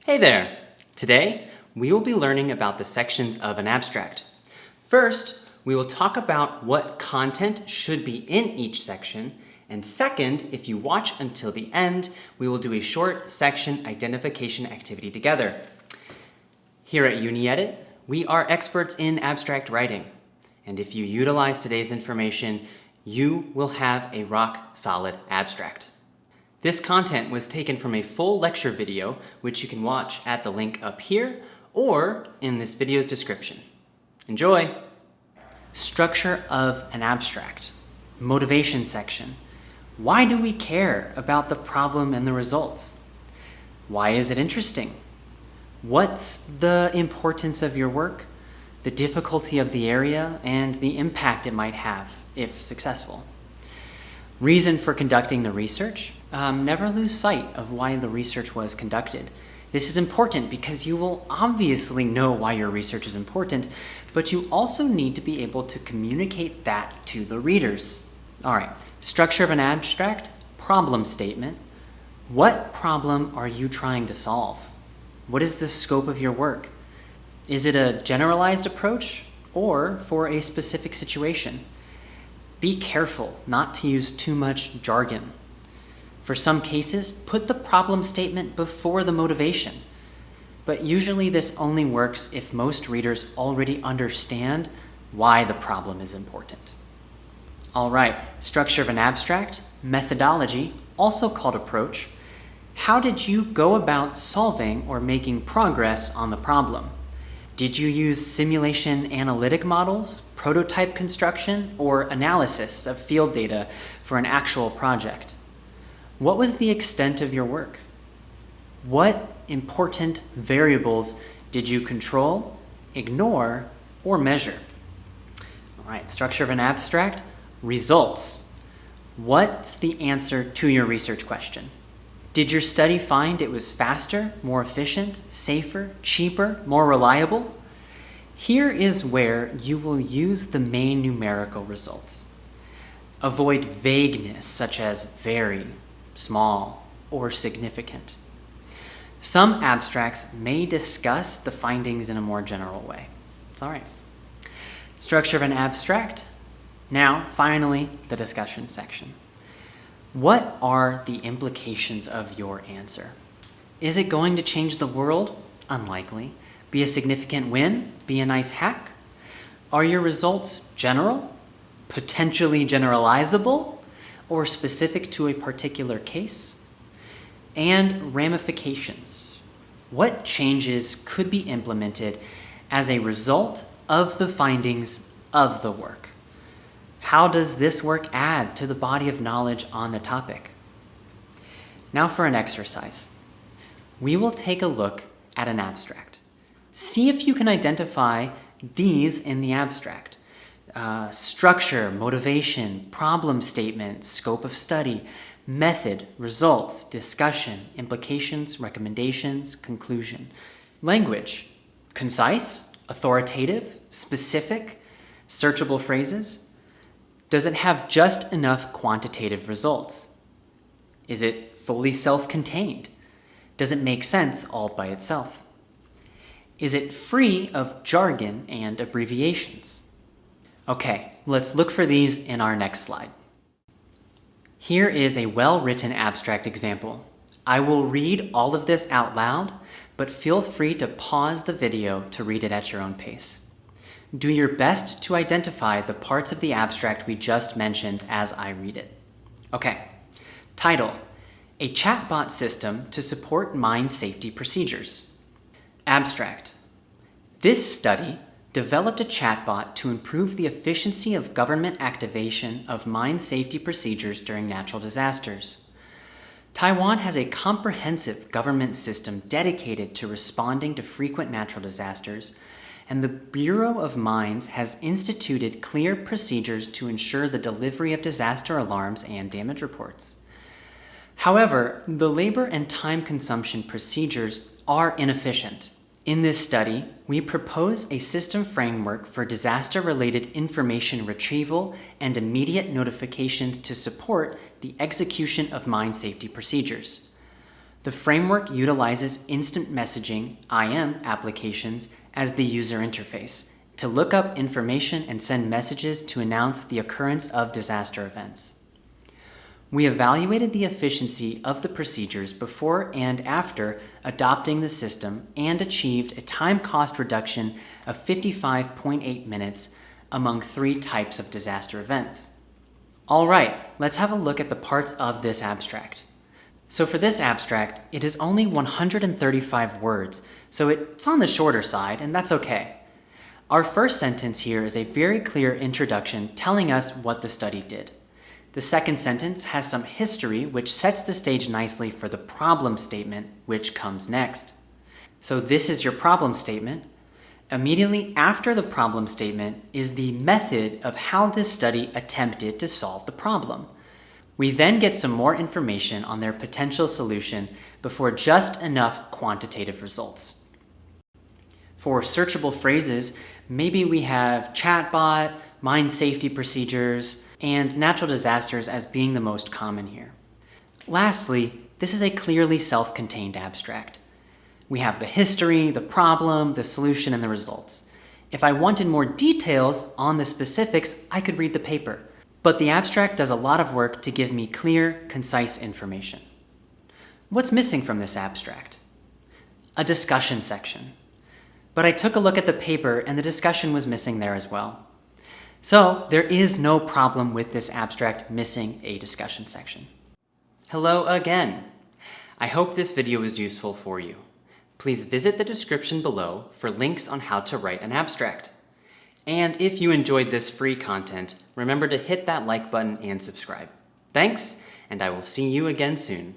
Hey there! Today, we will be learning about the sections of an abstract. First, we will talk about what content should be in each section, and second, if you watch until the end, we will do a short section identification activity together. Here at uni-edit, we are experts in abstract writing, and if you utilize today's information, you will have a rock-solid abstract. This content was taken from a full lecture video, which you can watch at the link up here or in this video's description. Enjoy! Structure of an abstract. Motivation section. Why do we care about the problem and the results? Why is it interesting? What's the importance of your work, the difficulty of the area, and the impact it might have if successful? Reason for conducting the research. Never lose sight of why the research was conducted. This is important because you will obviously know why your research is important, but you also need to be able to communicate that to the readers. All right, structure of an abstract, problem statement. What problem are you trying to solve? What is the scope of your work? Is it a generalized approach or for a specific situation? Be careful not to use too much jargon. For some cases, put the problem statement before the motivation. But usually this only works if most readers already understand why the problem is important. All right, structure of an abstract, methodology, also called approach. How did you go about solving or making progress on the problem? Did you use simulation analytic models, prototype construction, or analysis of field data for an actual project? What was the extent of your work? What important variables did you control, ignore, or measure? All right, structure of an abstract, results. What's the answer to your research question? Did your study find it was faster, more efficient, safer, cheaper, more reliable? Here is where you will use the main numerical results. Avoid vagueness such as very, small, or significant. Some abstracts may discuss the findings in a more general way. It's all right. Structure of an abstract. Now, finally, the discussion section. What are the implications of your answer? Is it going to change the world? Unlikely. Be a significant win? Be a nice hack? Are your results general? Potentially generalizable? Or specific to a particular case? And ramifications. What changes could be implemented as a result of the findings of the work? How does this work add to the body of knowledge on the topic? Now for an exercise. We will take a look at an abstract. See if you can identify these in the abstract. Structure, motivation, problem statement, scope of study, method, results, discussion, implications, recommendations, conclusion. Language, concise, authoritative, specific, searchable phrases. Does it have just enough quantitative results? Is it fully self-contained? Does it make sense all by itself? Is it free of jargon and abbreviations? Okay, let's look for these in our next slide. Here is a well-written abstract example. I will read all of this out loud, but feel free to pause the video to read it at your own pace. Do your best to identify the parts of the abstract we just mentioned as I read it. Okay, title, a chatbot system to support mine safety procedures. Abstract, this study developed a chatbot to improve the efficiency of government activation of mine safety procedures during natural disasters. Taiwan has a comprehensive government system dedicated to responding to frequent natural disasters, and the Bureau of Mines has instituted clear procedures to ensure the delivery of disaster alarms and damage reports. However, the labor and time consumption procedures are inefficient. In this study, we propose a system framework for disaster-related information retrieval and immediate notifications to support the execution of mine safety procedures. The framework utilizes instant messaging (IM) applications as the user interface to look up information and send messages to announce the occurrence of disaster events. We evaluated the efficiency of the procedures before and after adopting the system and achieved a time cost reduction of 55.8 minutes among 3 types of disaster events. All right, let's have a look at the parts of this abstract. So for this abstract, it is only 135 words, so it's on the shorter side, and that's okay. Our first sentence here is a very clear introduction telling us what the study did. The second sentence has some history which sets the stage nicely for the problem statement, which comes next. So this is your problem statement. Immediately after the problem statement is the method of how this study attempted to solve the problem. We then get some more information on their potential solution before just enough quantitative results. For searchable phrases, maybe we have chatbot, mine safety procedures, and natural disasters as being the most common here. Lastly, this is a clearly self-contained abstract. We have the history, the problem, the solution, and the results. If I wanted more details on the specifics, I could read the paper. But the abstract does a lot of work to give me clear, concise information. What's missing from this abstract? A discussion section. But I took a look at the paper and the discussion was missing there as well. So there is no problem with this abstract missing a discussion section. Hello again. I hope this video was useful for you. Please visit the description below for links on how to write an abstract. And if you enjoyed this free content, remember to hit that like button and subscribe. Thanks, and I will see you again soon.